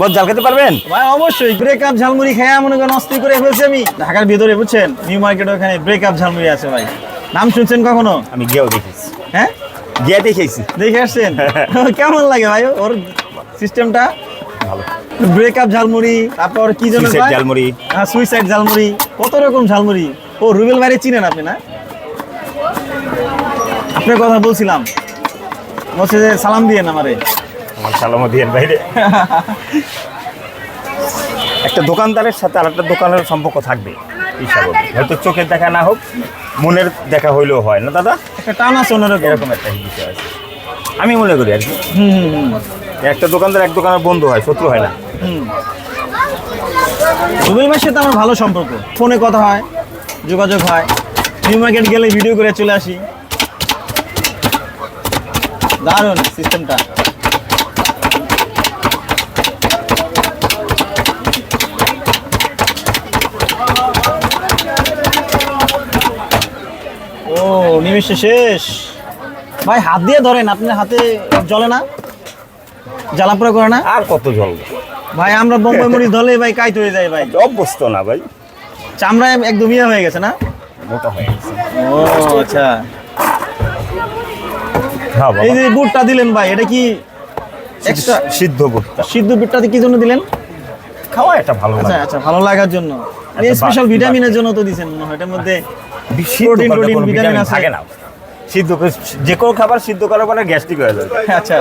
বস জাল খেতে পারবেন? ভাই অবশ্যই ব্রেকআপ ঝালমুড়ি খেয়ে মনে করেন অস্থির করে ফেলছি আমি। ঢাকার ভিতরে বুঝছেন নিউ মার্কেট ওখানে ব্রেকআপ ঝালমুড়ি আছে ভাই। নাম শুনছেন কখনো? আমি গিয়েও দেখেছি। হ্যাঁ গিয়ে দেখেছি। দেখে আসছেন? কেমন লাগে ভাই ওর সিস্টেমটা? ভালো। ব্রেকআপ ঝালমুড়ি, তারপর কি যেন সুইসাইড ঝালমুড়ি। হ্যাঁ সুইসাইড ঝালমুড়ি, কত রকম ঝালমুড়ি। ও রুবেল ভাইরে চিনেন আপনি না? আপনার কথা বলছিলাম, বলছে যে সালাম দিয়েন আমারে। আমার সালামও দিয়েন বাইরে। একটা দোকানদারের সাথে আর একটা দোকানের সম্পর্ক থাকবে হিসাবে, হয়তো চোখের দেখা না হোক মনের দেখা হইলেও হয় না দাদা? একটা টান আছে অন্যরকম। এরকম একটা বিষয় আছে আমি মনে করি আর কি। হুম। একটা দোকানদার এক দোকানের বন্ধু হয়, শত্রু হয় না। রুবেল ভাইয়ের সাথে আমার ভালো সম্পর্ক, ফোনে কথা হয়, যোগাযোগ হয়। নিউ মার্কেট গেলে ভিডিও করে চলে আসি। দারুণ সিস্টেমটা। ও নিমেষে শেষ ভাই। হাত দিয়ে ধরেন, আপনার হাতে জ্বলে না? জ্বালাপোড়া করে না? আর কত জ্বলবে ভাই আমরা বোম্বাই মরিচ ধরলে ভাই কাইট হয়ে যায় ভাই। অভ্যস্ত না ভাই, চামড়া একদম ইয়ে হয়ে গেছে না? মোটা হয়ে গেছে। ও আচ্ছা। হ্যাঁ বাবা। এই যে বুটটা দিলেন ভাই, এটা কি এক্সট্রা সিদ্ধ ভুট্টা সিদ্ধ বুটটাতে কি জন্য দিলেন? খাওয়া এটা ভালো আচ্ছা লাগে। আচ্ছা, ভালো লাগার জন্য। স্পেশাল ভিটামিনের জন্য তো দিছেন মনে হয়। এটার মধ্যে প্রোটিন ভিটামিন আছে। থাকে না সিদ্ধ করে, যে কোনো খাবার সিদ্ধ করার পরে গ্যাস্ট্রিক হয়ে যায়। আচ্ছা,